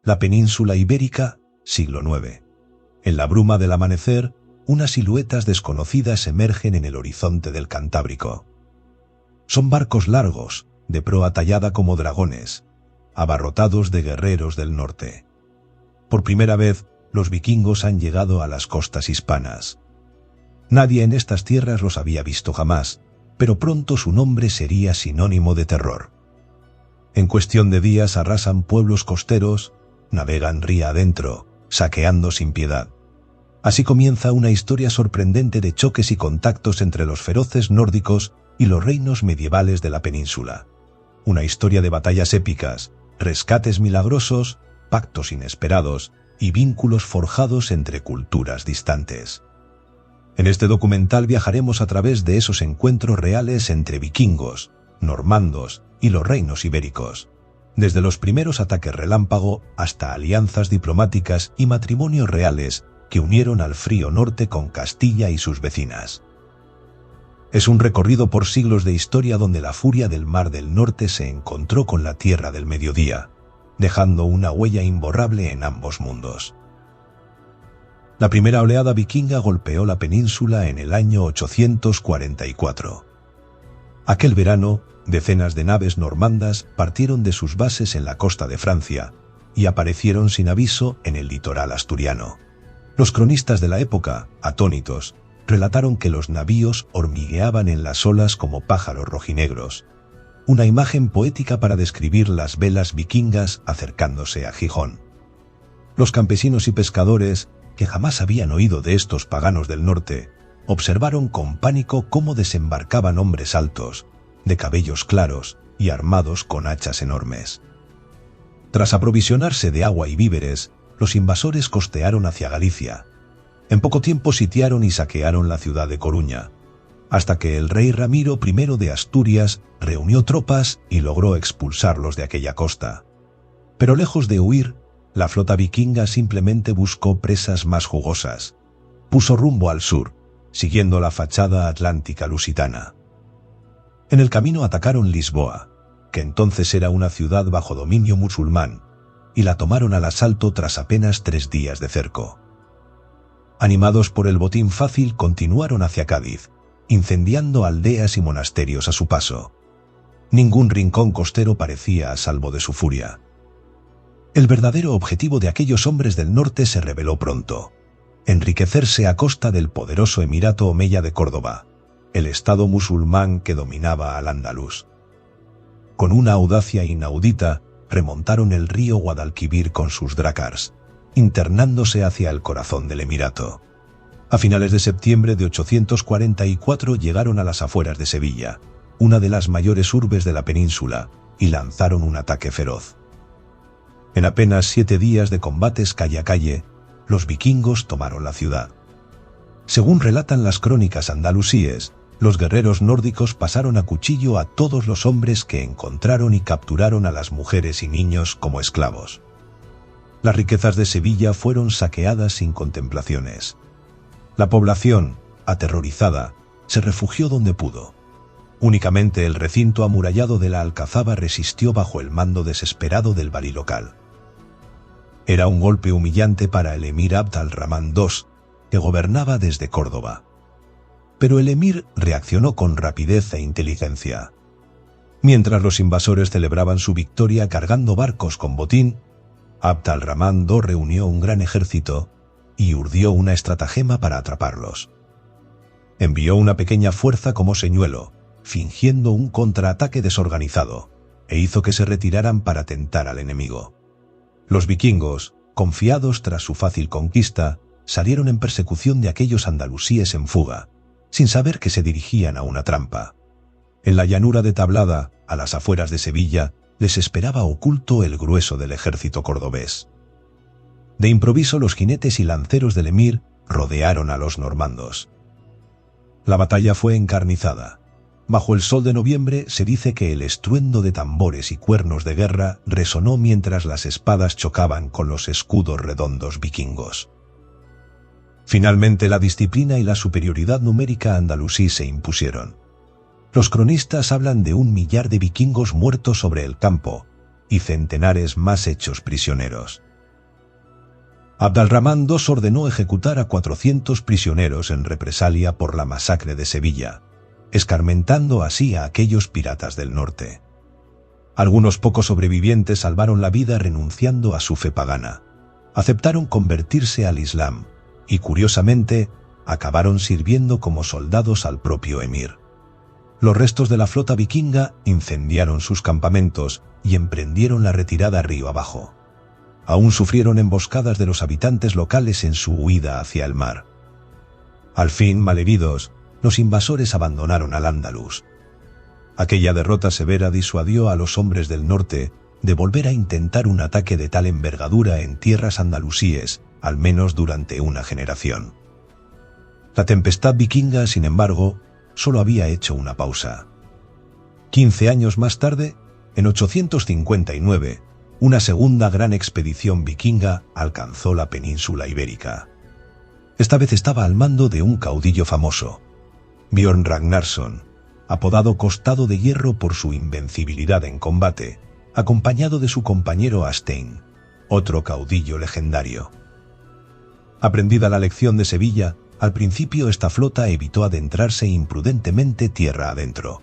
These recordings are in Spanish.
La península ibérica, siglo IX. En la bruma del amanecer, unas siluetas desconocidas emergen en el horizonte del Cantábrico. Son barcos largos, de proa tallada como dragones, abarrotados de guerreros del norte. Por primera vez, los vikingos han llegado a las costas hispanas. Nadie en estas tierras los había visto jamás, pero pronto su nombre sería sinónimo de terror. En cuestión de días arrasan pueblos costeros, navegan ría adentro, saqueando sin piedad. Así comienza una historia sorprendente de choques y contactos entre los feroces nórdicos y los reinos medievales de la península. Una historia de batallas épicas, rescates milagrosos, pactos inesperados y vínculos forjados entre culturas distantes. En este documental viajaremos a través de esos encuentros reales entre vikingos, normandos y los reinos ibéricos, desde los primeros ataques relámpago hasta alianzas diplomáticas y matrimonios reales que unieron al frío norte con Castilla y sus vecinas. Es un recorrido por siglos de historia donde la furia del Mar del Norte se encontró con la Tierra del Mediodía, dejando una huella imborrable en ambos mundos. La primera oleada vikinga golpeó la península en el año 844. Aquel verano, decenas de naves normandas partieron de sus bases en la costa de Francia y aparecieron sin aviso en el litoral asturiano. Los cronistas de la época, atónitos, relataron que los navíos hormigueaban en las olas como pájaros rojinegros, una imagen poética para describir las velas vikingas acercándose a Gijón. Los campesinos y pescadores, que jamás habían oído de estos paganos del norte, observaron con pánico cómo desembarcaban hombres altos, de cabellos claros y armados con hachas enormes. Tras aprovisionarse de agua y víveres, los invasores costearon hacia Galicia. En poco tiempo sitiaron y saquearon la ciudad de Coruña, hasta que el rey Ramiro I de Asturias reunió tropas y logró expulsarlos de aquella costa. Pero lejos de huir, la flota vikinga simplemente buscó presas más jugosas. Puso rumbo al sur, siguiendo la fachada atlántica lusitana. En el camino atacaron Lisboa, que entonces era una ciudad bajo dominio musulmán, y la tomaron al asalto tras apenas 3 días de cerco. Animados por el botín fácil, continuaron hacia Cádiz, incendiando aldeas y monasterios a su paso. Ningún rincón costero parecía a salvo de su furia. El verdadero objetivo de aquellos hombres del norte se reveló pronto: enriquecerse a costa del poderoso Emirato Omeya de Córdoba, el estado musulmán que dominaba al Andaluz. Con una audacia inaudita, remontaron el río Guadalquivir con sus drácars, internándose hacia el corazón del Emirato. A finales de septiembre de 844 llegaron a las afueras de Sevilla, una de las mayores urbes de la península, y lanzaron un ataque feroz. En apenas 7 días de combates calle a calle, los vikingos tomaron la ciudad. Según relatan las crónicas andalusíes, los guerreros nórdicos pasaron a cuchillo a todos los hombres que encontraron y capturaron a las mujeres y niños como esclavos. Las riquezas de Sevilla fueron saqueadas sin contemplaciones. La población, aterrorizada, se refugió donde pudo. Únicamente el recinto amurallado de la Alcazaba resistió bajo el mando desesperado del valí local. Era un golpe humillante para el emir Abd al-Rahman II, que gobernaba desde Córdoba. Pero el emir reaccionó con rapidez e inteligencia. Mientras los invasores celebraban su victoria cargando barcos con botín, Abd al-Rahman II reunió un gran ejército y urdió una estratagema para atraparlos. Envió una pequeña fuerza como señuelo, fingiendo un contraataque desorganizado, e hizo que se retiraran para tentar al enemigo. Los vikingos, confiados tras su fácil conquista, salieron en persecución de aquellos andalusíes en fuga, sin saber que se dirigían a una trampa. En la llanura de Tablada, a las afueras de Sevilla, les esperaba oculto el grueso del ejército cordobés. De improviso los jinetes y lanceros del emir rodearon a los normandos. La batalla fue encarnizada. Bajo el sol de noviembre se dice que el estruendo de tambores y cuernos de guerra resonó mientras las espadas chocaban con los escudos redondos vikingos. Finalmente la disciplina y la superioridad numérica andalusí se impusieron. Los cronistas hablan de 1 millar de vikingos muertos sobre el campo y centenares más hechos prisioneros. Abd al-Rahman II ordenó ejecutar a 400 prisioneros en represalia por la masacre de Sevilla, escarmentando así a aquellos piratas del norte. Algunos pocos sobrevivientes salvaron la vida renunciando a su fe pagana. Aceptaron convertirse al Islam y, curiosamente, acabaron sirviendo como soldados al propio emir. Los restos de la flota vikinga incendiaron sus campamentos y emprendieron la retirada río abajo. Aún sufrieron emboscadas de los habitantes locales en su huida hacia el mar. Al fin, malheridos, los invasores abandonaron al-Ándalus. Aquella derrota severa disuadió a los hombres del norte de volver a intentar un ataque de tal envergadura en tierras andalusíes, al menos durante una generación. La tempestad vikinga, sin embargo, solo había hecho una pausa. 15 años más tarde, en 859, una segunda gran expedición vikinga alcanzó la península ibérica. Esta vez estaba al mando de un caudillo famoso, Björn Ragnarsson, apodado Costado de Hierro por su invencibilidad en combate, acompañado de su compañero Astein, otro caudillo legendario. Aprendida la lección de Sevilla, al principio esta flota evitó adentrarse imprudentemente tierra adentro.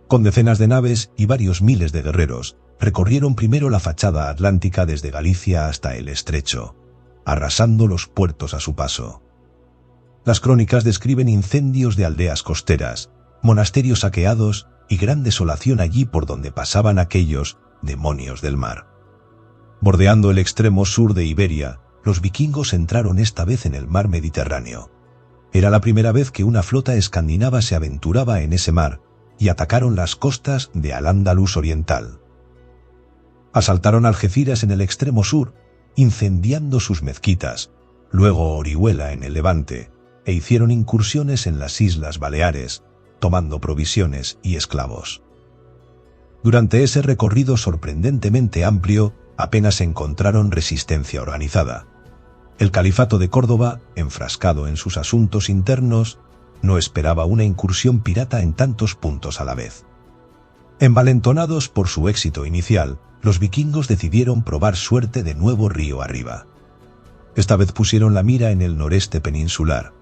Con decenas de naves y varios miles de guerreros, recorrieron primero la fachada atlántica desde Galicia hasta el Estrecho, arrasando los puertos a su paso. Las crónicas describen incendios de aldeas costeras, monasterios saqueados y gran desolación allí por donde pasaban aquellos demonios del mar. Bordeando el extremo sur de Iberia, los vikingos entraron esta vez en el mar Mediterráneo. Era la primera vez que una flota escandinava se aventuraba en ese mar y atacaron las costas de Al-Ándalus oriental. Asaltaron Algeciras en el extremo sur, incendiando sus mezquitas, luego Orihuela en el Levante, e hicieron incursiones en las Islas Baleares, tomando provisiones y esclavos. Durante ese recorrido sorprendentemente amplio, apenas encontraron resistencia organizada. El califato de Córdoba, enfrascado en sus asuntos internos, no esperaba una incursión pirata en tantos puntos a la vez. Envalentonados por su éxito inicial, los vikingos decidieron probar suerte de nuevo río arriba. Esta vez pusieron la mira en el noreste peninsular,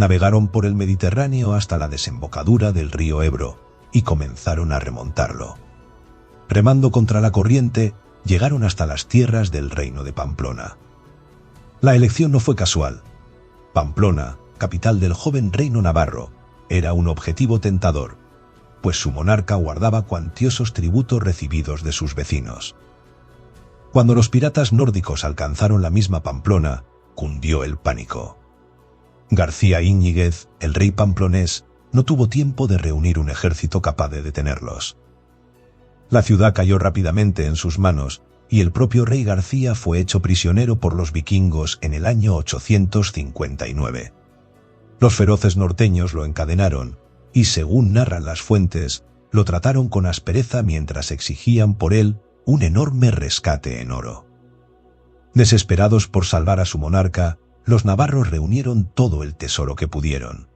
navegaron por el Mediterráneo hasta la desembocadura del río Ebro y comenzaron a remontarlo. Remando contra la corriente, llegaron hasta las tierras del reino de Pamplona. La elección no fue casual. Pamplona, capital del joven reino navarro, era un objetivo tentador, pues su monarca guardaba cuantiosos tributos recibidos de sus vecinos. Cuando los piratas nórdicos alcanzaron la misma Pamplona, cundió el pánico. García Íñiguez, el rey pamplonés, no tuvo tiempo de reunir un ejército capaz de detenerlos. La ciudad cayó rápidamente en sus manos y el propio rey García fue hecho prisionero por los vikingos en el año 859. Los feroces norteños lo encadenaron y, según narran las fuentes, lo trataron con aspereza mientras exigían por él un enorme rescate en oro. Desesperados por salvar a su monarca, los navarros reunieron todo el tesoro que pudieron.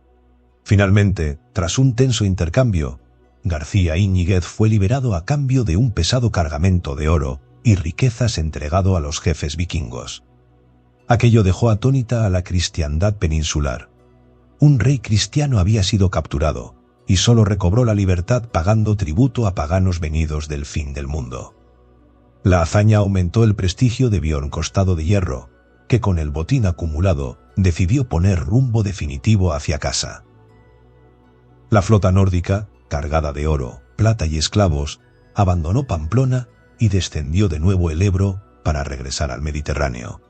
Finalmente, tras un tenso intercambio, García Íñiguez fue liberado a cambio de un pesado cargamento de oro y riquezas entregado a los jefes vikingos. Aquello dejó atónita a la cristiandad peninsular. Un rey cristiano había sido capturado y solo recobró la libertad pagando tributo a paganos venidos del fin del mundo. La hazaña aumentó el prestigio de Björn Costado de Hierro, que con el botín acumulado decidió poner rumbo definitivo hacia casa. La flota nórdica, cargada de oro, plata y esclavos, abandonó Pamplona y descendió de nuevo el Ebro para regresar al Mediterráneo.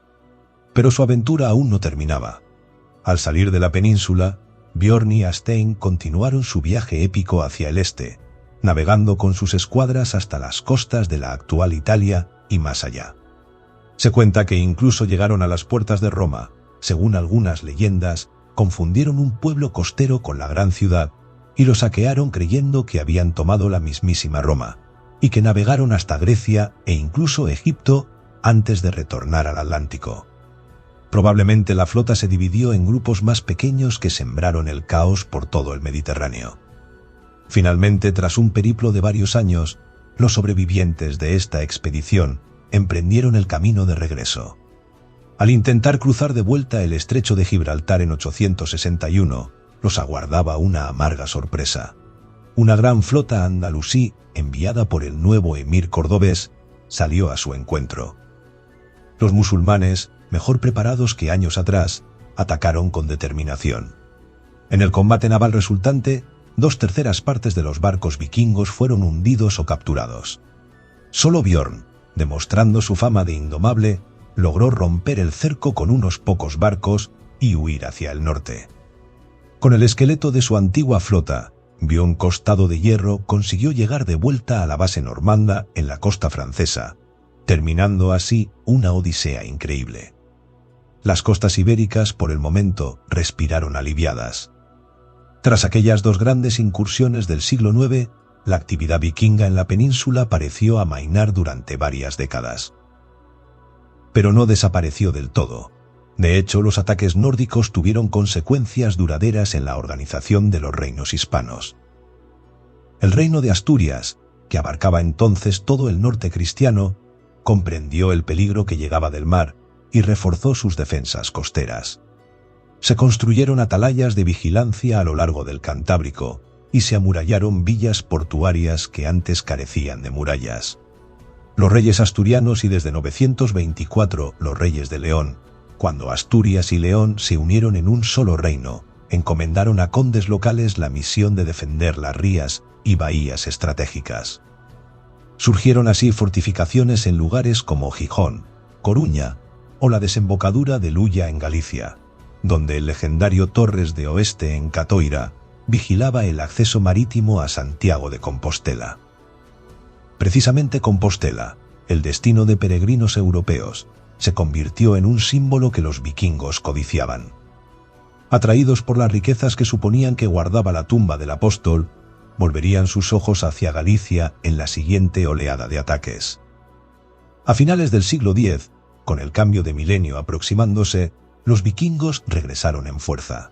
Pero su aventura aún no terminaba. Al salir de la península, Björn y Astein continuaron su viaje épico hacia el este, navegando con sus escuadras hasta las costas de la actual Italia y más allá. Se cuenta que incluso llegaron a las puertas de Roma. Según algunas leyendas, confundieron un pueblo costero con la gran ciudad y lo saquearon creyendo que habían tomado la mismísima Roma, y que navegaron hasta Grecia e incluso Egipto antes de retornar al Atlántico. Probablemente la flota se dividió en grupos más pequeños que sembraron el caos por todo el Mediterráneo. Finalmente, tras un periplo de varios años, los sobrevivientes de esta expedición emprendieron el camino de regreso. Al intentar cruzar de vuelta el estrecho de Gibraltar en 861, los aguardaba una amarga sorpresa. Una gran flota andalusí, enviada por el nuevo emir cordobés, salió a su encuentro. Los musulmanes, mejor preparados que años atrás, atacaron con determinación. En el combate naval resultante, 2/3 partes de los barcos vikingos fueron hundidos o capturados. Solo Björn, demostrando su fama de indomable, logró romper el cerco con unos pocos barcos y huir hacia el norte. Con el esqueleto de su antigua flota, Björn Costado de Hierro consiguió llegar de vuelta a la base normanda en la costa francesa, terminando así una odisea increíble. Las costas ibéricas, por el momento, respiraron aliviadas. Tras aquellas dos grandes incursiones del siglo IX, la actividad vikinga en la península pareció amainar durante varias décadas. Pero no desapareció del todo. De hecho, los ataques nórdicos tuvieron consecuencias duraderas en la organización de los reinos hispanos. El reino de Asturias, que abarcaba entonces todo el norte cristiano, comprendió el peligro que llegaba del mar y reforzó sus defensas costeras. Se construyeron atalayas de vigilancia a lo largo del Cantábrico y se amurallaron villas portuarias que antes carecían de murallas. Los reyes asturianos y desde 924 los reyes de León, cuando Asturias y León se unieron en un solo reino, encomendaron a condes locales la misión de defender las rías y bahías estratégicas. Surgieron así fortificaciones en lugares como Gijón, Coruña o la desembocadura de Luya en Galicia, donde el legendario Torres de Oeste en Catoira vigilaba el acceso marítimo a Santiago de Compostela. Precisamente Compostela, el destino de peregrinos europeos, se convirtió en un símbolo que los vikingos codiciaban. Atraídos por las riquezas que suponían que guardaba la tumba del apóstol, volverían sus ojos hacia Galicia en la siguiente oleada de ataques. A finales del siglo X, con el cambio de milenio aproximándose, los vikingos regresaron en fuerza.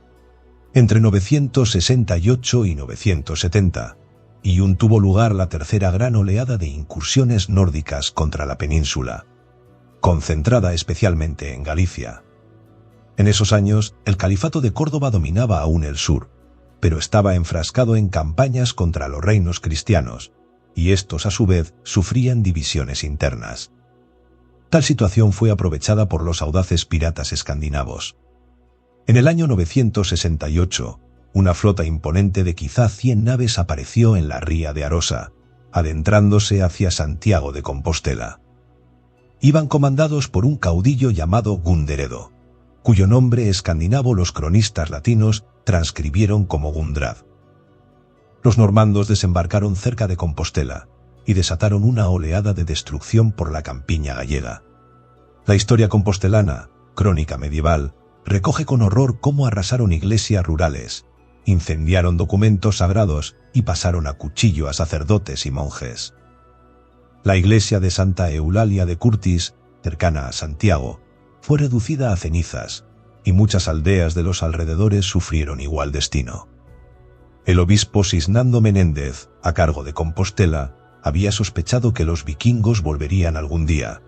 Entre 968 y 970, y tuvo lugar la tercera gran oleada de incursiones nórdicas contra la península, concentrada especialmente en Galicia. En esos años, el califato de Córdoba dominaba aún el sur, pero estaba enfrascado en campañas contra los reinos cristianos, y estos a su vez sufrían divisiones internas. Tal situación fue aprovechada por los audaces piratas escandinavos. En el año 968, una flota imponente de quizá 100 naves apareció en la ría de Arosa, adentrándose hacia Santiago de Compostela. Iban comandados por un caudillo llamado Gunderedo, cuyo nombre escandinavo los cronistas latinos transcribieron como Gundrad. Los normandos desembarcaron cerca de Compostela y desataron una oleada de destrucción por la campiña gallega. La historia compostelana, crónica medieval, recoge con horror cómo arrasaron iglesias rurales, incendiaron documentos sagrados y pasaron a cuchillo a sacerdotes y monjes. La iglesia de Santa Eulalia de Curtis, cercana a Santiago, fue reducida a cenizas, y muchas aldeas de los alrededores sufrieron igual destino. El obispo Sisnando Menéndez, a cargo de Compostela, había sospechado que los vikingos volverían algún día.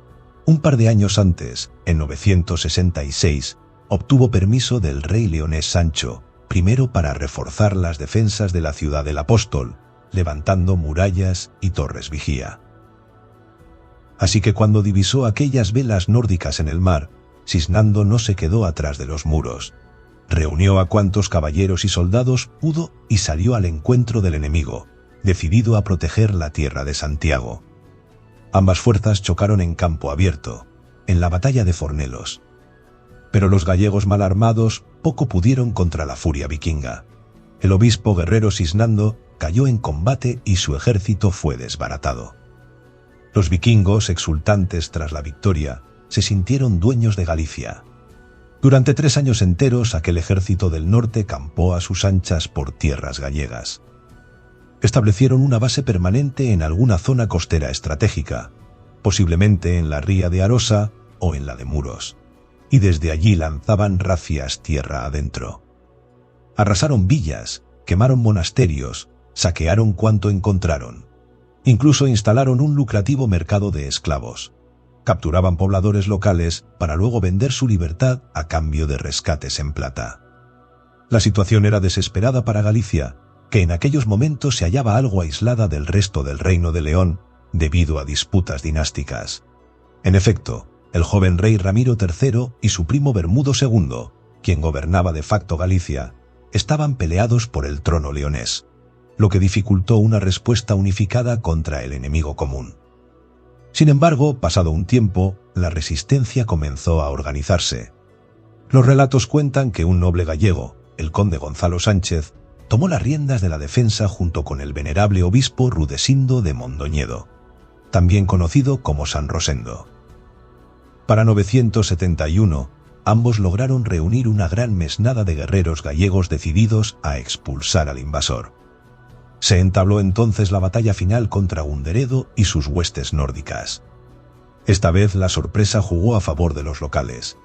Un par de años antes, en 966, obtuvo permiso del rey leonés Sancho I para reforzar las defensas de la ciudad del apóstol, levantando murallas y torres vigía. Así que cuando divisó aquellas velas nórdicas en el mar, Sisnando no se quedó atrás de los muros. Reunió a cuantos caballeros y soldados pudo y salió al encuentro del enemigo, decidido a proteger la tierra de Santiago. Ambas fuerzas chocaron en campo abierto, en la batalla de Fornelos. Pero los gallegos mal armados poco pudieron contra la furia vikinga. El obispo guerrero Sisnando cayó en combate y su ejército fue desbaratado. Los vikingos, exultantes tras la victoria, se sintieron dueños de Galicia. Durante 3 años enteros aquel ejército del norte campó a sus anchas por tierras gallegas. Establecieron una base permanente en alguna zona costera estratégica, posiblemente en la ría de Arosa o en la de Muros, y desde allí lanzaban razias tierra adentro. Arrasaron villas, quemaron monasterios, saquearon cuanto encontraron. Incluso instalaron un lucrativo mercado de esclavos. Capturaban pobladores locales para luego vender su libertad a cambio de rescates en plata. La situación era desesperada para Galicia, que en aquellos momentos se hallaba algo aislada del resto del Reino de León debido a disputas dinásticas. En efecto, el joven rey Ramiro III y su primo Bermudo II, quien gobernaba de facto Galicia, estaban peleados por el trono leonés, lo que dificultó una respuesta unificada contra el enemigo común. Sin embargo, pasado un tiempo, la resistencia comenzó a organizarse. Los relatos cuentan que un noble gallego, el conde Gonzalo Sánchez, tomó las riendas de la defensa junto con el venerable obispo Rudesindo de Mondoñedo, también conocido como San Rosendo. Para 971, ambos lograron reunir una gran mesnada de guerreros gallegos decididos a expulsar al invasor. Se entabló entonces la batalla final contra Gunderedo y sus huestes nórdicas. Esta vez la sorpresa jugó a favor de los locales.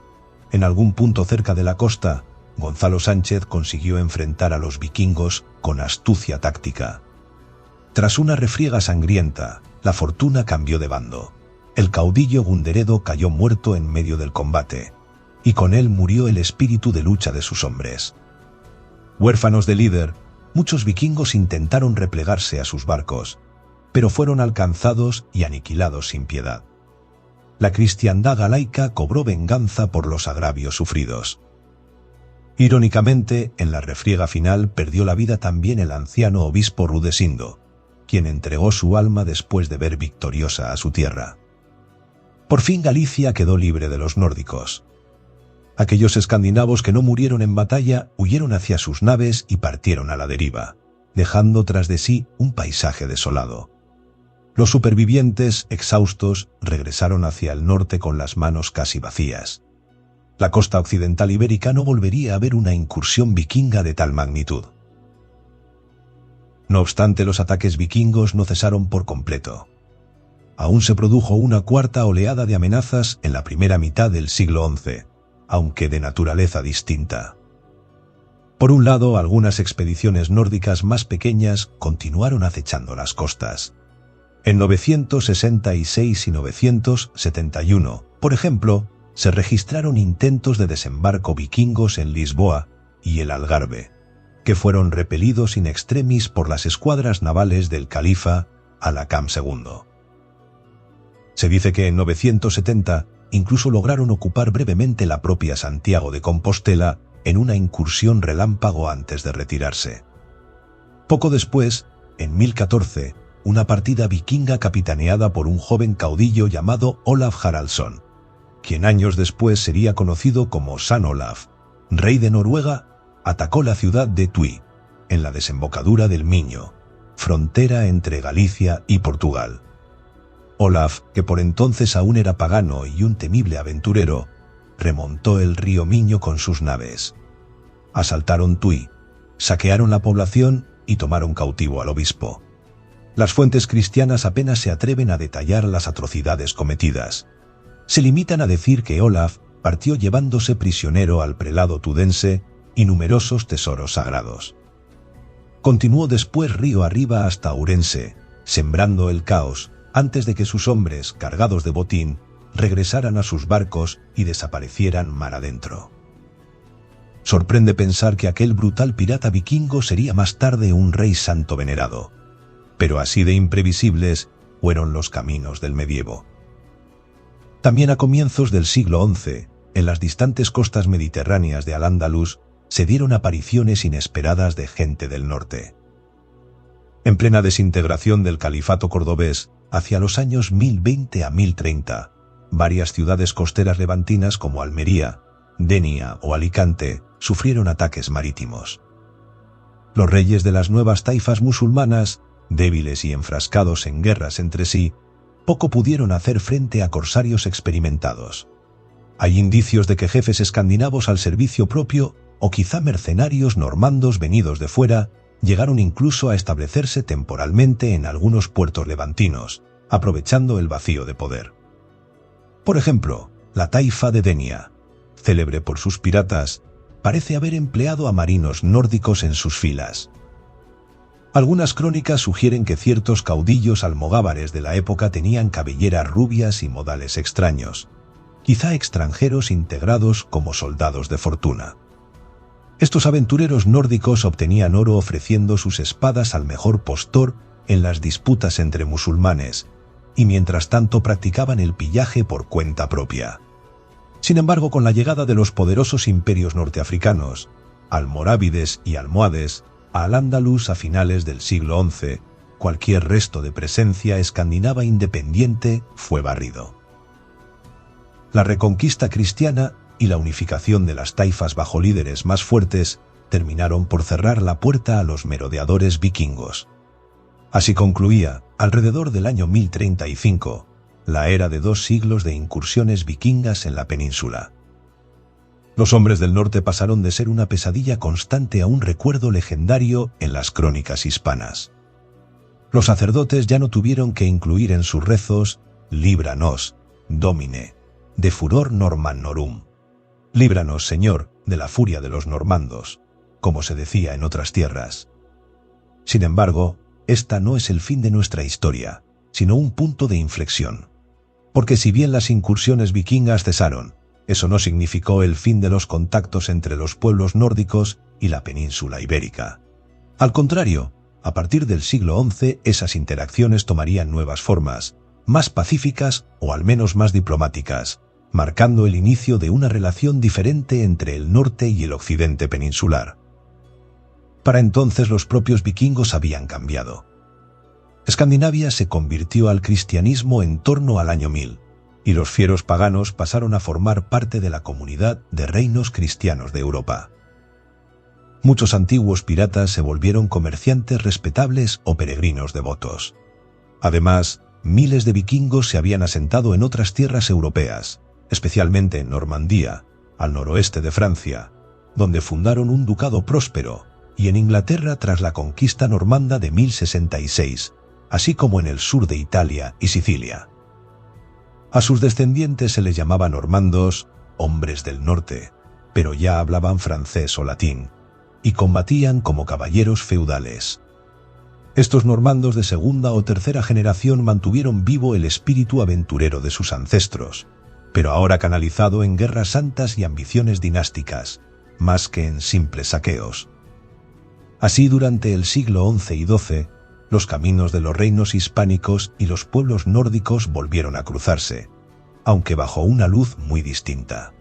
En algún punto cerca de la costa, Gonzalo Sánchez consiguió enfrentar a los vikingos con astucia táctica. Tras una refriega sangrienta, la fortuna cambió de bando. El caudillo Gunderedo cayó muerto en medio del combate, y con él murió el espíritu de lucha de sus hombres. Huérfanos de líder, muchos vikingos intentaron replegarse a sus barcos, pero fueron alcanzados y aniquilados sin piedad. La cristiandad galaica cobró venganza por los agravios sufridos. Irónicamente, en la refriega final perdió la vida también el anciano obispo Rudesindo, quien entregó su alma después de ver victoriosa a su tierra. Por fin Galicia quedó libre de los nórdicos. Aquellos escandinavos que no murieron en batalla huyeron hacia sus naves y partieron a la deriva, dejando tras de sí un paisaje desolado. Los supervivientes, exhaustos, regresaron hacia el norte con las manos casi vacías. La costa occidental ibérica no volvería a ver una incursión vikinga de tal magnitud. No obstante, los ataques vikingos no cesaron por completo. Aún se produjo una cuarta oleada de amenazas en la primera mitad del siglo XI, aunque de naturaleza distinta. Por un lado, algunas expediciones nórdicas más pequeñas continuaron acechando las costas. En 966 y 971, por ejemplo, se registraron intentos de desembarco vikingos en Lisboa y el Algarve, que fueron repelidos in extremis por las escuadras navales del califa Alakam II. Se dice que en 970 incluso lograron ocupar brevemente la propia Santiago de Compostela en una incursión relámpago antes de retirarse. Poco después, en 1014, una partida vikinga capitaneada por un joven caudillo llamado Olaf Haraldsson, quien años después sería conocido como San Olaf, rey de Noruega, atacó la ciudad de Tui, en la desembocadura del Miño, frontera entre Galicia y Portugal. Olaf, que por entonces aún era pagano y un temible aventurero, remontó el río Miño con sus naves. Asaltaron Tui, saquearon la población y tomaron cautivo al obispo. Las fuentes cristianas apenas se atreven a detallar las atrocidades cometidas. Se limitan a decir que Olaf partió llevándose prisionero al prelado tudense y numerosos tesoros sagrados. Continuó después río arriba hasta Ourense, sembrando el caos, antes de que sus hombres, cargados de botín, regresaran a sus barcos y desaparecieran mar adentro. Sorprende pensar que aquel brutal pirata vikingo sería más tarde un rey santo venerado, pero así de imprevisibles fueron los caminos del medievo. También a comienzos del siglo XI, en las distantes costas mediterráneas de Al-Ándalus, se dieron apariciones inesperadas de gente del norte. En plena desintegración del califato cordobés, hacia los años 1020 a 1030, varias ciudades costeras levantinas como Almería, Denia o Alicante sufrieron ataques marítimos. Los reyes de las nuevas taifas musulmanas, débiles y enfrascados en guerras entre sí, poco pudieron hacer frente a corsarios experimentados. Hay indicios de que jefes escandinavos al servicio propio o quizá mercenarios normandos venidos de fuera llegaron incluso a establecerse temporalmente en algunos puertos levantinos, aprovechando el vacío de poder. Por ejemplo, la taifa de Denia, célebre por sus piratas, parece haber empleado a marinos nórdicos en sus filas. Algunas crónicas sugieren que ciertos caudillos almogávares de la época tenían cabelleras rubias y modales extraños, quizá extranjeros integrados como soldados de fortuna. Estos aventureros nórdicos obtenían oro ofreciendo sus espadas al mejor postor en las disputas entre musulmanes, y mientras tanto practicaban el pillaje por cuenta propia. Sin embargo, con la llegada de los poderosos imperios norteafricanos, almorávides y almohades, a Al-Ándalus a finales del siglo XI, cualquier resto de presencia escandinava independiente fue barrido. La reconquista cristiana y la unificación de las taifas bajo líderes más fuertes terminaron por cerrar la puerta a los merodeadores vikingos. Así concluía, alrededor del año 1035, la era de 2 siglos de incursiones vikingas en la península. Los hombres del norte pasaron de ser una pesadilla constante a un recuerdo legendario en las crónicas hispanas. Los sacerdotes ya no tuvieron que incluir en sus rezos «Líbranos, Domine, de furor normannorum». «Líbranos, Señor, de la furia de los normandos», como se decía en otras tierras. Sin embargo, esta no es el fin de nuestra historia, sino un punto de inflexión. Porque si bien las incursiones vikingas cesaron, eso no significó el fin de los contactos entre los pueblos nórdicos y la península ibérica. Al contrario, a partir del siglo XI esas interacciones tomarían nuevas formas, más pacíficas o al menos más diplomáticas, marcando el inicio de una relación diferente entre el norte y el occidente peninsular. Para entonces los propios vikingos habían cambiado. Escandinavia se convirtió al cristianismo en torno al año 1000, y los fieros paganos pasaron a formar parte de la comunidad de reinos cristianos de Europa. Muchos antiguos piratas se volvieron comerciantes respetables o peregrinos devotos. Además, miles de vikingos se habían asentado en otras tierras europeas, especialmente en Normandía, al noroeste de Francia, donde fundaron un ducado próspero, y en Inglaterra tras la conquista normanda de 1066, así como en el sur de Italia y Sicilia. A sus descendientes se les llamaba normandos, hombres del norte, pero ya hablaban francés o latín, y combatían como caballeros feudales. Estos normandos de segunda o tercera generación mantuvieron vivo el espíritu aventurero de sus ancestros, pero ahora canalizado en guerras santas y ambiciones dinásticas, más que en simples saqueos. Así, durante el siglo XI y XII, los caminos de los reinos hispánicos y los pueblos nórdicos volvieron a cruzarse, aunque bajo una luz muy distinta.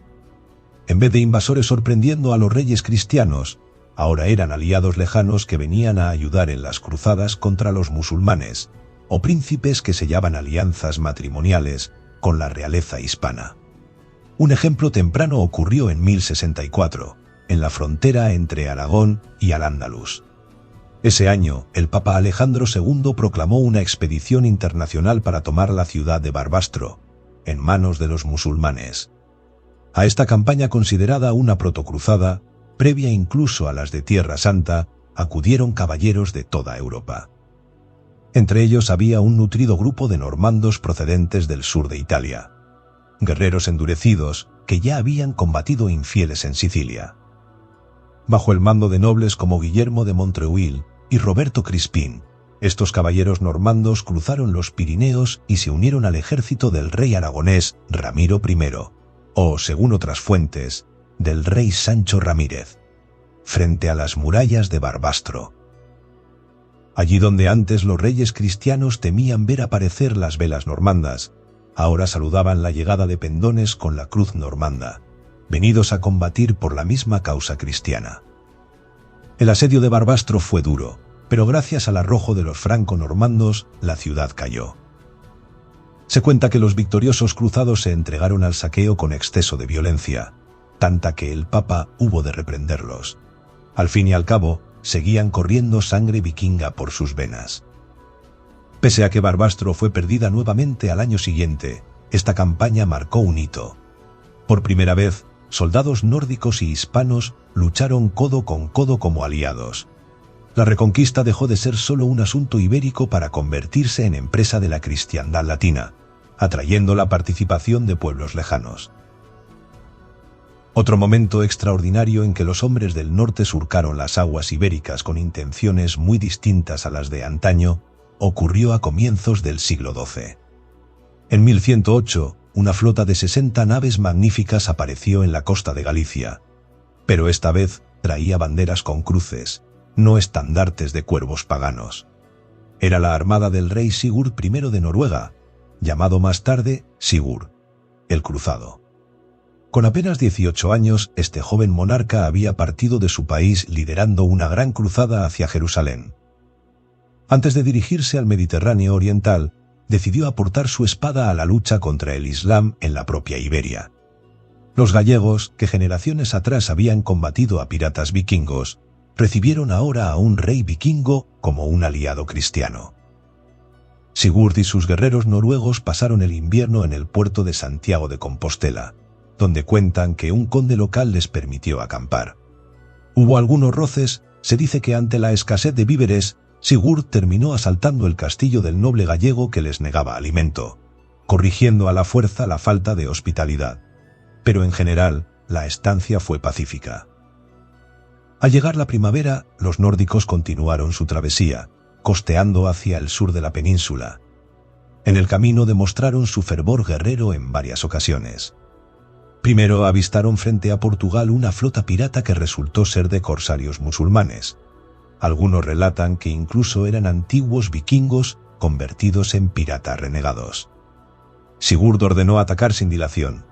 En vez de invasores sorprendiendo a los reyes cristianos, ahora eran aliados lejanos que venían a ayudar en las cruzadas contra los musulmanes, o príncipes que sellaban alianzas matrimoniales con la realeza hispana. Un ejemplo temprano ocurrió en 1064, en la frontera entre Aragón y Al-Ándalus. Ese año, el Papa Alejandro II proclamó una expedición internacional para tomar la ciudad de Barbastro, en manos de los musulmanes. A esta campaña, considerada una protocruzada, previa incluso a las de Tierra Santa, acudieron caballeros de toda Europa. Entre ellos había un nutrido grupo de normandos procedentes del sur de Italia, guerreros endurecidos que ya habían combatido infieles en Sicilia. Bajo el mando de nobles como Guillermo de Montreuil y Roberto Crispín, estos caballeros normandos cruzaron los Pirineos y se unieron al ejército del rey aragonés Ramiro I, o, según otras fuentes, del rey Sancho Ramírez, frente a las murallas de Barbastro. Allí donde antes los reyes cristianos temían ver aparecer las velas normandas, ahora saludaban la llegada de pendones con la cruz normanda, venidos a combatir por la misma causa cristiana. El asedio de Barbastro fue duro, pero gracias al arrojo de los franco-normandos, la ciudad cayó. Se cuenta que los victoriosos cruzados se entregaron al saqueo con exceso de violencia, tanta que el Papa hubo de reprenderlos. Al fin y al cabo, seguían corriendo sangre vikinga por sus venas. Pese a que Barbastro fue perdida nuevamente al año siguiente, esta campaña marcó un hito. Por primera vez, soldados nórdicos y hispanos lucharon codo con codo como aliados. La reconquista dejó de ser solo un asunto ibérico para convertirse en empresa de la cristiandad latina, atrayendo la participación de pueblos lejanos. Otro momento extraordinario en que los hombres del norte surcaron las aguas ibéricas con intenciones muy distintas a las de antaño ocurrió a comienzos del siglo XII. En 1108, una flota de 60 naves magníficas apareció en la costa de Galicia, pero esta vez traía banderas con cruces, no estandartes de cuervos paganos. Era la armada del rey Sigurd I de Noruega, llamado más tarde Sigurd, el Cruzado. Con apenas 18 años, este joven monarca había partido de su país liderando una gran cruzada hacia Jerusalén. Antes de dirigirse al Mediterráneo oriental, decidió aportar su espada a la lucha contra el Islam en la propia Iberia. Los gallegos, que generaciones atrás habían combatido a piratas vikingos, recibieron ahora a un rey vikingo como un aliado cristiano. Sigurd y sus guerreros noruegos pasaron el invierno en el puerto de Santiago de Compostela, donde cuentan que un conde local les permitió acampar. Hubo algunos roces, se dice que ante la escasez de víveres, Sigurd terminó asaltando el castillo del noble gallego que les negaba alimento, corrigiendo a la fuerza la falta de hospitalidad. Pero en general, la estancia fue pacífica. Al llegar la primavera, los nórdicos continuaron su travesía, costeando hacia el sur de la península. En el camino demostraron su fervor guerrero en varias ocasiones. Primero avistaron frente a Portugal una flota pirata que resultó ser de corsarios musulmanes. Algunos relatan que incluso eran antiguos vikingos convertidos en piratas renegados. Sigurd ordenó atacar sin dilación.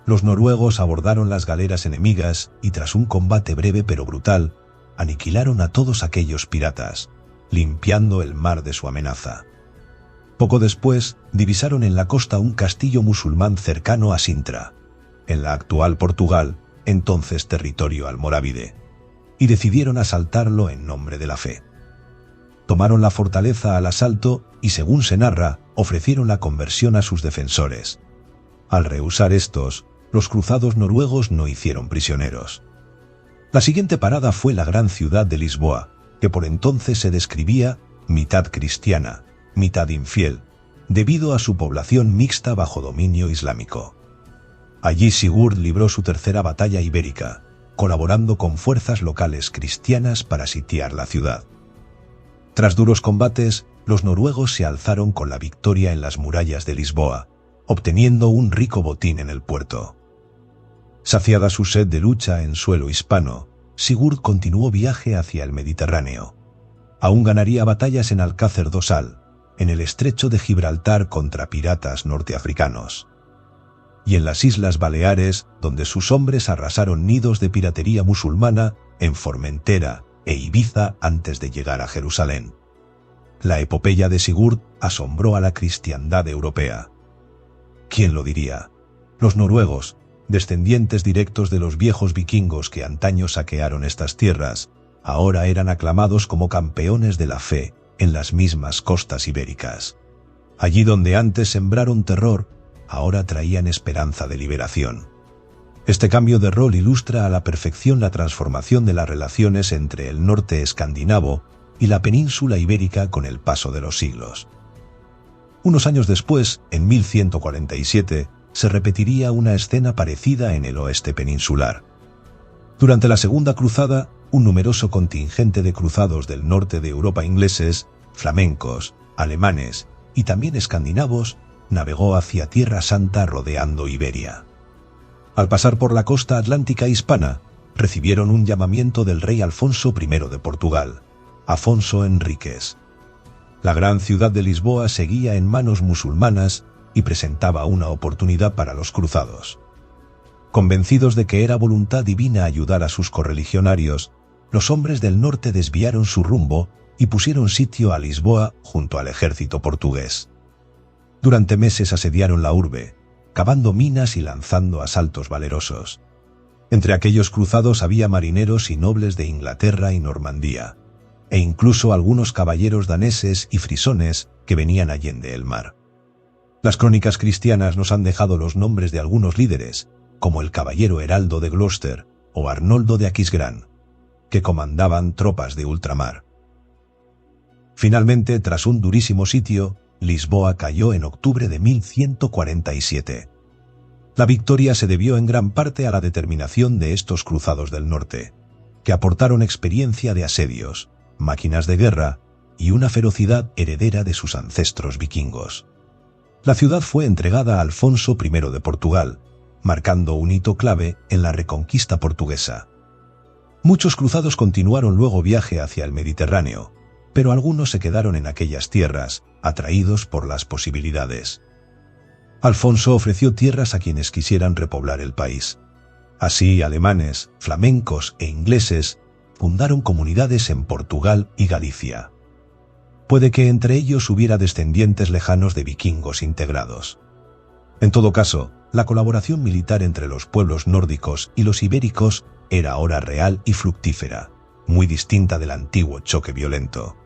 Los noruegos abordaron las galeras enemigas y tras un combate breve pero brutal, aniquilaron a todos aquellos piratas, limpiando el mar de su amenaza. Poco después, divisaron en la costa un castillo musulmán cercano a Sintra, en la actual Portugal, entonces territorio almorávide, y decidieron asaltarlo en nombre de la fe. Tomaron la fortaleza al asalto y, según se narra, ofrecieron la conversión a sus defensores. Al rehusar estos, los cruzados noruegos no hicieron prisioneros. La siguiente parada fue la gran ciudad de Lisboa, que por entonces se describía mitad cristiana, mitad infiel, debido a su población mixta bajo dominio islámico. Allí Sigurd libró su tercera batalla ibérica, colaborando con fuerzas locales cristianas para sitiar la ciudad. Tras duros combates, los noruegos se alzaron con la victoria en las murallas de Lisboa, obteniendo un rico botín en el puerto. Saciada su sed de lucha en suelo hispano, Sigurd continuó viaje hacia el Mediterráneo. Aún ganaría batallas en Alcácer do Sal, en el estrecho de Gibraltar contra piratas norteafricanos. Y en las Islas Baleares, donde sus hombres arrasaron nidos de piratería musulmana en Formentera e Ibiza antes de llegar a Jerusalén. La epopeya de Sigurd asombró a la cristiandad europea. ¿Quién lo diría? Los noruegos, descendientes directos de los viejos vikingos que antaño saquearon estas tierras, ahora eran aclamados como campeones de la fe en las mismas costas ibéricas. Allí donde antes sembraron terror, ahora traían esperanza de liberación. Este cambio de rol ilustra a la perfección la transformación de las relaciones entre el norte escandinavo y la península ibérica con el paso de los siglos. Unos años después, en 1147, se repetiría una escena parecida en el oeste peninsular. Durante la Segunda Cruzada, un numeroso contingente de cruzados del norte de Europa ingleses, flamencos, alemanes y también escandinavos navegó hacia Tierra Santa rodeando Iberia. Al pasar por la costa atlántica hispana, recibieron un llamamiento del rey Alfonso I de Portugal, Afonso Enríquez. La gran ciudad de Lisboa seguía en manos musulmanas y presentaba una oportunidad para los cruzados. Convencidos de que era voluntad divina ayudar a sus correligionarios, los hombres del norte desviaron su rumbo y pusieron sitio a Lisboa junto al ejército portugués. Durante meses asediaron la urbe, cavando minas y lanzando asaltos valerosos. Entre aquellos cruzados había marineros y nobles de Inglaterra y Normandía, e incluso algunos caballeros daneses y frisones que venían allende el mar. Las crónicas cristianas nos han dejado los nombres de algunos líderes, como el caballero Heraldo de Gloucester o Arnoldo de Aquisgrán, que comandaban tropas de ultramar. Finalmente, tras un durísimo sitio, Lisboa cayó en octubre de 1147. La victoria se debió en gran parte a la determinación de estos cruzados del norte, que aportaron experiencia de asedios, máquinas de guerra y una ferocidad heredera de sus ancestros vikingos. La ciudad fue entregada a Alfonso I de Portugal, marcando un hito clave en la reconquista portuguesa. Muchos cruzados continuaron luego viaje hacia el Mediterráneo, pero algunos se quedaron en aquellas tierras, atraídos por las posibilidades. Alfonso ofreció tierras a quienes quisieran repoblar el país. Así, alemanes, flamencos e ingleses fundaron comunidades en Portugal y Galicia. Puede que entre ellos hubiera descendientes lejanos de vikingos integrados. En todo caso, la colaboración militar entre los pueblos nórdicos y los ibéricos era ahora real y fructífera, muy distinta del antiguo choque violento.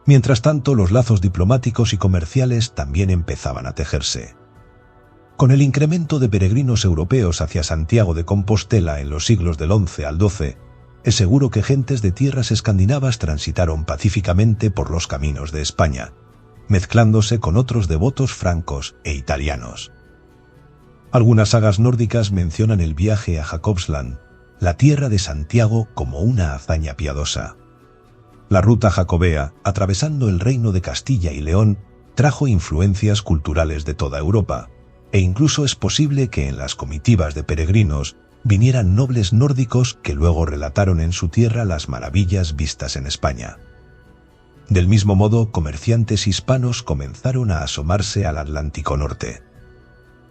Mientras tanto, los lazos diplomáticos y comerciales también empezaban a tejerse. Con el incremento de peregrinos europeos hacia Santiago de Compostela en los siglos del XI al XII, es seguro que gentes de tierras escandinavas transitaron pacíficamente por los caminos de España, mezclándose con otros devotos francos e italianos. Algunas sagas nórdicas mencionan el viaje a Jakobsland, la tierra de Santiago, como una hazaña piadosa. La ruta jacobea, atravesando el reino de Castilla y León, trajo influencias culturales de toda Europa, e incluso es posible que en las comitivas de peregrinos vinieran nobles nórdicos que luego relataron en su tierra las maravillas vistas en España. Del mismo modo, comerciantes hispanos comenzaron a asomarse al Atlántico Norte.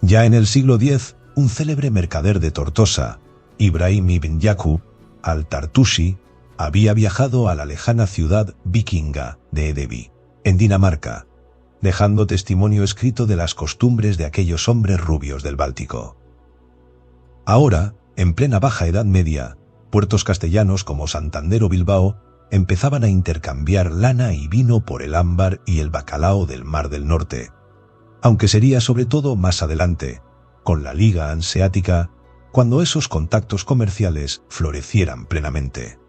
Ya en el siglo X, un célebre mercader de Tortosa, Ibrahim ibn Yaqub al-Tartushi, había viajado a la lejana ciudad vikinga de Edevi, en Dinamarca, dejando testimonio escrito de las costumbres de aquellos hombres rubios del Báltico. Ahora, en plena Baja Edad Media, puertos castellanos como Santander o Bilbao empezaban a intercambiar lana y vino por el ámbar y el bacalao del Mar del Norte, aunque sería sobre todo más adelante, con la Liga Hanseática, cuando esos contactos comerciales florecieran plenamente.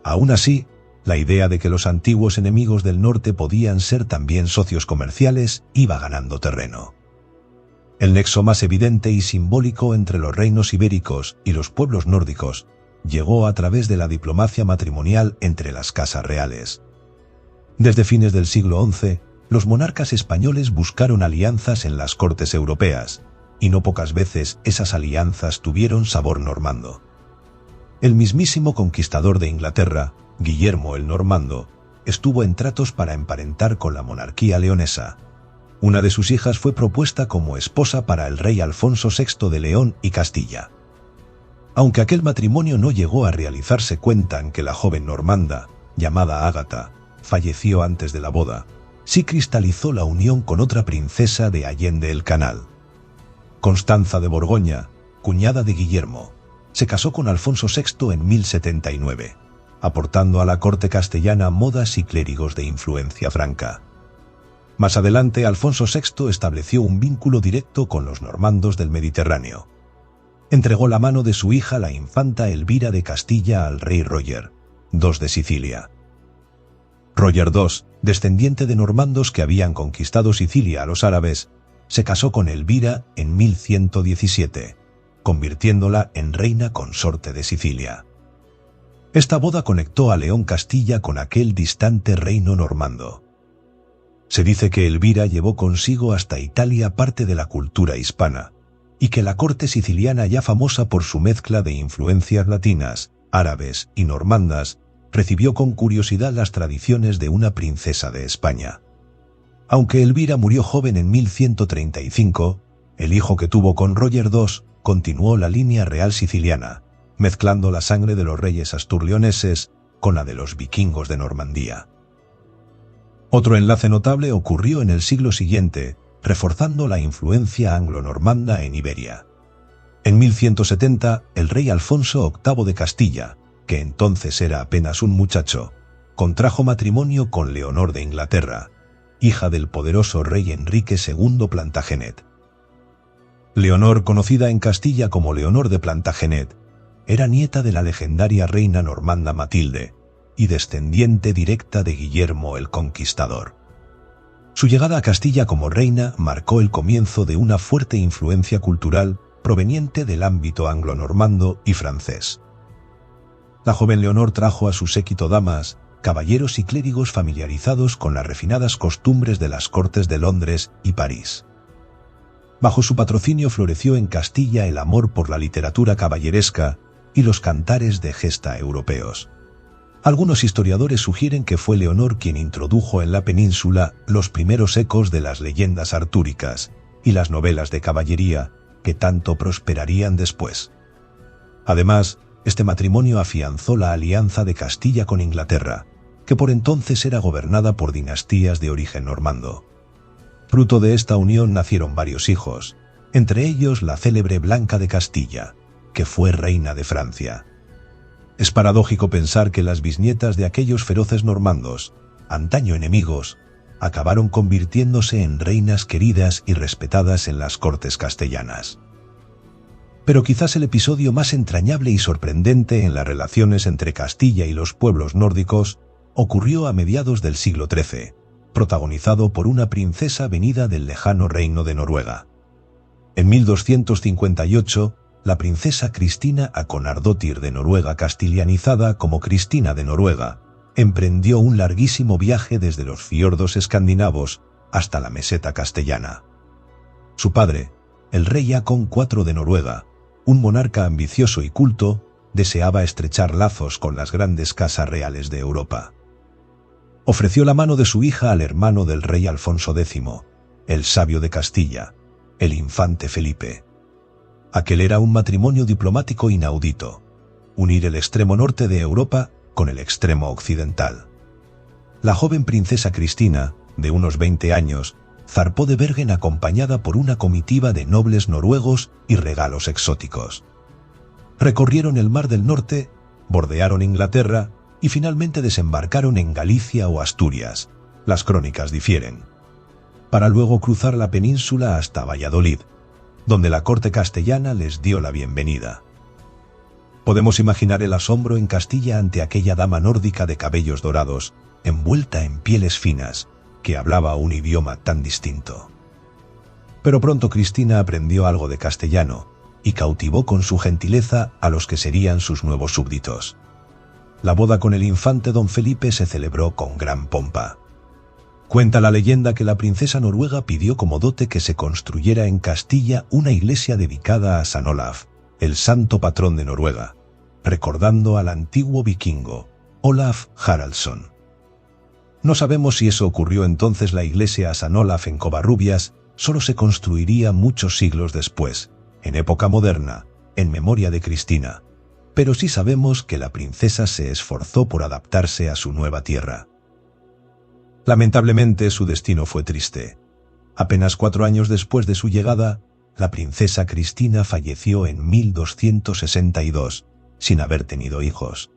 Aún así, la idea de que los antiguos enemigos del norte podían ser también socios comerciales iba ganando terreno. El nexo más evidente y simbólico entre los reinos ibéricos y los pueblos nórdicos llegó a través de la diplomacia matrimonial entre las casas reales. Desde fines del siglo XI, los monarcas españoles buscaron alianzas en las cortes europeas, y no pocas veces esas alianzas tuvieron sabor normando. El mismísimo conquistador de Inglaterra, Guillermo el Normando, estuvo en tratos para emparentar con la monarquía leonesa. Una de sus hijas fue propuesta como esposa para el rey Alfonso VI de León y Castilla. Aunque aquel matrimonio no llegó a realizarse, cuentan que la joven normanda, llamada Ágata, falleció antes de la boda. Sí cristalizó la unión con otra princesa de Allende el Canal. Constanza de Borgoña, cuñada de Guillermo, se casó con Alfonso VI en 1079, aportando a la corte castellana modas y clérigos de influencia franca. Más adelante, Alfonso VI estableció un vínculo directo con los normandos del Mediterráneo. Entregó la mano de su hija, la infanta Elvira de Castilla, al rey Roger II de Sicilia. Roger II, descendiente de normandos que habían conquistado Sicilia a los árabes, se casó con Elvira en 1117, convirtiéndola en reina consorte de Sicilia. Esta boda conectó a León Castilla con aquel distante reino normando. Se dice que Elvira llevó consigo hasta Italia parte de la cultura hispana, y que la corte siciliana, ya famosa por su mezcla de influencias latinas, árabes y normandas, recibió con curiosidad las tradiciones de una princesa de España. Aunque Elvira murió joven en 1135, el hijo que tuvo con Roger II continuó la línea real siciliana, mezclando la sangre de los reyes asturleoneses con la de los vikingos de Normandía. Otro enlace notable ocurrió en el siglo siguiente, reforzando la influencia anglo-normanda en Iberia. En 1170, el rey Alfonso VIII de Castilla, que entonces era apenas un muchacho, contrajo matrimonio con Leonor de Inglaterra, hija del poderoso rey Enrique II Plantagenet. Leonor, conocida en Castilla como Leonor de Plantagenet, era nieta de la legendaria reina normanda Matilde y descendiente directa de Guillermo el Conquistador. Su llegada a Castilla como reina marcó el comienzo de una fuerte influencia cultural proveniente del ámbito anglo-normando y francés. La joven Leonor trajo a su séquito damas, caballeros y clérigos familiarizados con las refinadas costumbres de las cortes de Londres y París. Bajo su patrocinio floreció en Castilla el amor por la literatura caballeresca y los cantares de gesta europeos. Algunos historiadores sugieren que fue Leonor quien introdujo en la península los primeros ecos de las leyendas artúricas y las novelas de caballería que tanto prosperarían después. Además, este matrimonio afianzó la alianza de Castilla con Inglaterra, que por entonces era gobernada por dinastías de origen normando. Fruto de esta unión nacieron varios hijos, entre ellos la célebre Blanca de Castilla, que fue reina de Francia. Es paradójico pensar que las bisnietas de aquellos feroces normandos, antaño enemigos, acabaron convirtiéndose en reinas queridas y respetadas en las cortes castellanas. Pero quizás el episodio más entrañable y sorprendente en las relaciones entre Castilla y los pueblos nórdicos ocurrió a mediados del siglo XIII, protagonizado por una princesa venida del lejano reino de Noruega. En 1258, la princesa Cristina Akonardóttir de Noruega, castilianizada como Cristina de Noruega, emprendió un larguísimo viaje desde los fiordos escandinavos hasta la meseta castellana. Su padre, el rey Haakon IV de Noruega, un monarca ambicioso y culto, deseaba estrechar lazos con las grandes casas reales de Europa. Ofreció la mano de su hija al hermano del rey Alfonso X, el sabio de Castilla, el infante Felipe. Aquel era un matrimonio diplomático inaudito, unir el extremo norte de Europa con el extremo occidental. La joven princesa Cristina, de unos 20 años, zarpó de Bergen acompañada por una comitiva de nobles noruegos y regalos exóticos. Recorrieron el Mar del Norte, bordearon Inglaterra y finalmente desembarcaron en Galicia o Asturias, las crónicas difieren, para luego cruzar la península hasta Valladolid, donde la corte castellana les dio la bienvenida. Podemos imaginar el asombro en Castilla ante aquella dama nórdica de cabellos dorados, envuelta en pieles finas, que hablaba un idioma tan distinto. Pero pronto Cristina aprendió algo de castellano y cautivó con su gentileza a los que serían sus nuevos súbditos. La boda con el infante don Felipe se celebró con gran pompa. Cuenta la leyenda que la princesa noruega pidió como dote que se construyera en Castilla una iglesia dedicada a San Olaf, el santo patrón de Noruega, recordando al antiguo vikingo, Olaf Haraldsson. No sabemos si eso ocurrió entonces. La iglesia a San Olaf en Covarrubias solo se construiría muchos siglos después, en época moderna, en memoria de Cristina, pero sí sabemos que la princesa se esforzó por adaptarse a su nueva tierra. Lamentablemente su destino fue triste. Apenas 4 años después de su llegada, la princesa Cristina falleció en 1262, sin haber tenido hijos.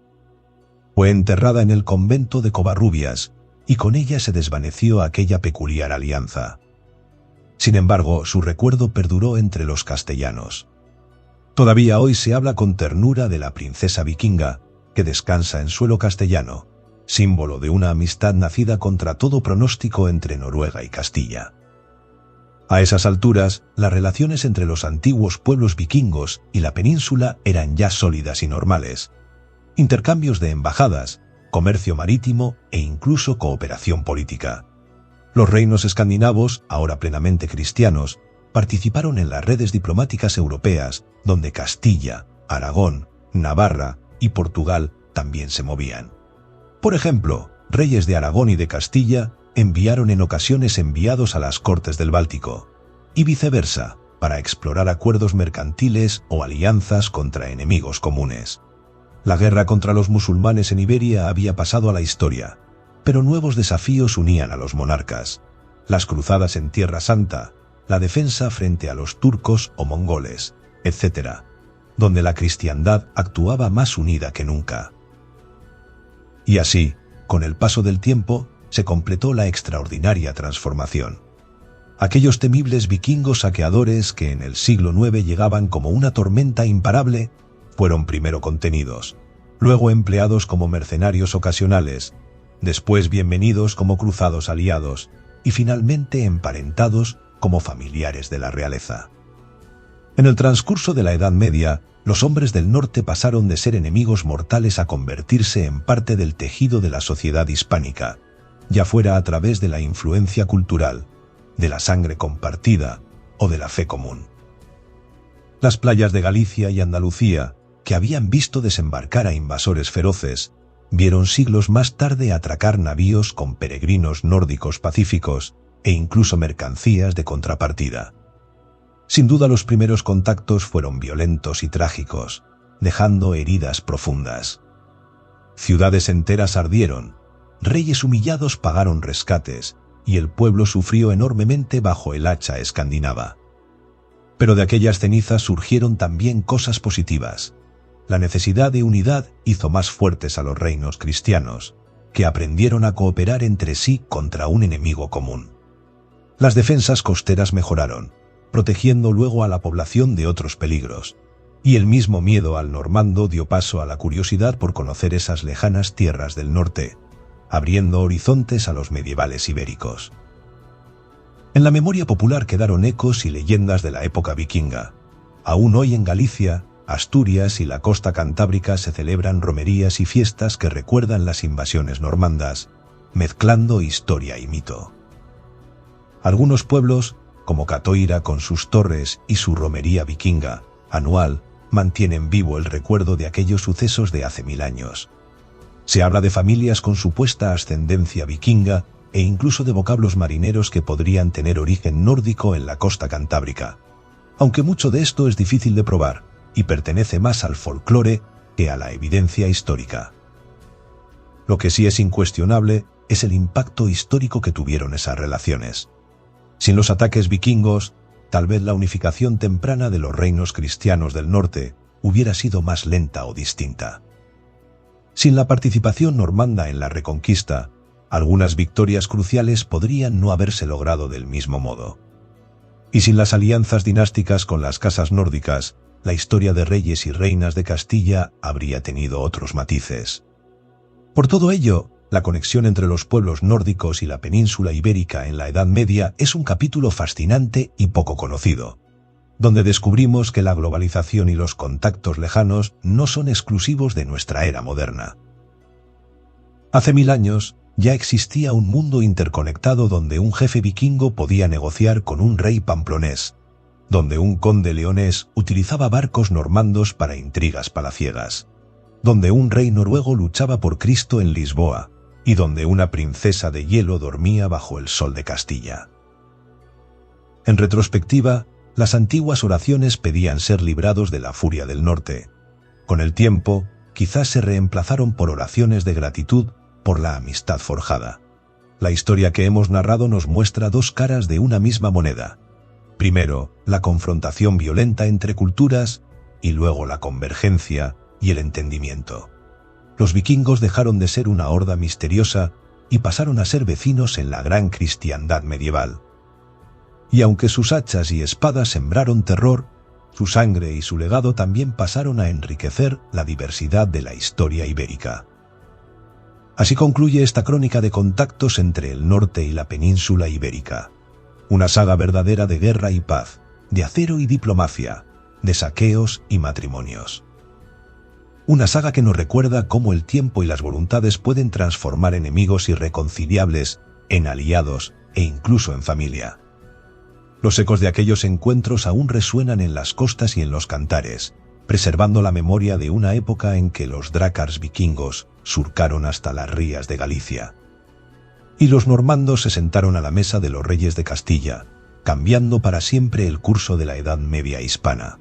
Fue enterrada en el convento de Covarrubias, y con ella se desvaneció aquella peculiar alianza. Sin embargo, su recuerdo perduró entre los castellanos. Todavía hoy se habla con ternura de la princesa vikinga, que descansa en suelo castellano, símbolo de una amistad nacida contra todo pronóstico entre Noruega y Castilla. A esas alturas, las relaciones entre los antiguos pueblos vikingos y la península eran ya sólidas y normales. Intercambios de embajadas, comercio marítimo e incluso cooperación política. Los reinos escandinavos, ahora plenamente cristianos, participaron en las redes diplomáticas europeas, donde Castilla, Aragón, Navarra y Portugal también se movían. Por ejemplo, reyes de Aragón y de Castilla enviaron en ocasiones enviados a las cortes del Báltico, y viceversa, para explorar acuerdos mercantiles o alianzas contra enemigos comunes. La guerra contra los musulmanes en Iberia había pasado a la historia, pero nuevos desafíos unían a los monarcas: las cruzadas en Tierra Santa, la defensa frente a los turcos o mongoles, etc., donde la cristiandad actuaba más unida que nunca. Y así, con el paso del tiempo, se completó la extraordinaria transformación. Aquellos temibles vikingos saqueadores que en el siglo IX llegaban como una tormenta imparable, fueron primero contenidos, luego empleados como mercenarios ocasionales, después bienvenidos como cruzados aliados, y finalmente emparentados como familiares de la realeza. En el transcurso de la Edad Media, los hombres del norte pasaron de ser enemigos mortales a convertirse en parte del tejido de la sociedad hispánica, ya fuera a través de la influencia cultural, de la sangre compartida o de la fe común. Las playas de Galicia y Andalucía, que habían visto desembarcar a invasores feroces, vieron siglos más tarde atracar navíos con peregrinos nórdicos pacíficos e incluso mercancías de contrapartida. Sin duda los primeros contactos fueron violentos y trágicos, dejando heridas profundas. Ciudades enteras ardieron, reyes humillados pagaron rescates y el pueblo sufrió enormemente bajo el hacha escandinava. Pero de aquellas cenizas surgieron también cosas positivas. La necesidad de unidad hizo más fuertes a los reinos cristianos, que aprendieron a cooperar entre sí contra un enemigo común. Las defensas costeras mejoraron, protegiendo luego a la población de otros peligros, y el mismo miedo al normando dio paso a la curiosidad por conocer esas lejanas tierras del norte, abriendo horizontes a los medievales ibéricos. En la memoria popular quedaron ecos y leyendas de la época vikinga. Aún hoy en Galicia, Asturias y la costa cantábrica se celebran romerías y fiestas que recuerdan las invasiones normandas, mezclando historia y mito. Algunos pueblos, como Catoira con sus torres y su romería vikinga, anual, mantienen vivo el recuerdo de aquellos sucesos de hace 1000 años. Se habla de familias con supuesta ascendencia vikinga e incluso de vocablos marineros que podrían tener origen nórdico en la costa cantábrica, aunque mucho de esto es difícil de probar y pertenece más al folclore que a la evidencia histórica. Lo que sí es incuestionable es el impacto histórico que tuvieron esas relaciones. Sin los ataques vikingos, tal vez la unificación temprana de los reinos cristianos del norte hubiera sido más lenta o distinta. Sin la participación normanda en la Reconquista, algunas victorias cruciales podrían no haberse logrado del mismo modo. Y sin las alianzas dinásticas con las casas nórdicas, la historia de reyes y reinas de Castilla habría tenido otros matices. Por todo ello, la conexión entre los pueblos nórdicos y la península ibérica en la Edad Media es un capítulo fascinante y poco conocido, donde descubrimos que la globalización y los contactos lejanos no son exclusivos de nuestra era moderna. Hace 1000 años ya existía un mundo interconectado donde un jefe vikingo podía negociar con un rey pamplonés, donde un conde leonés utilizaba barcos normandos para intrigas palaciegas, donde un rey noruego luchaba por Cristo en Lisboa, y donde una princesa de hielo dormía bajo el sol de Castilla. En retrospectiva, las antiguas oraciones pedían ser librados de la furia del norte. Con el tiempo, quizás se reemplazaron por oraciones de gratitud por la amistad forjada. La historia que hemos narrado nos muestra dos caras de una misma moneda. Primero, la confrontación violenta entre culturas y luego la convergencia y el entendimiento. Los vikingos dejaron de ser una horda misteriosa y pasaron a ser vecinos en la gran cristiandad medieval. Y aunque sus hachas y espadas sembraron terror, su sangre y su legado también pasaron a enriquecer la diversidad de la historia ibérica. Así concluye esta crónica de contactos entre el norte y la península ibérica. Una saga verdadera de guerra y paz, de acero y diplomacia, de saqueos y matrimonios. Una saga que nos recuerda cómo el tiempo y las voluntades pueden transformar enemigos irreconciliables en aliados e incluso en familia. Los ecos de aquellos encuentros aún resuenan en las costas y en los cantares, preservando la memoria de una época en que los drácars vikingos surcaron hasta las rías de Galicia. Y los normandos se sentaron a la mesa de los reyes de Castilla, cambiando para siempre el curso de la Edad Media hispana.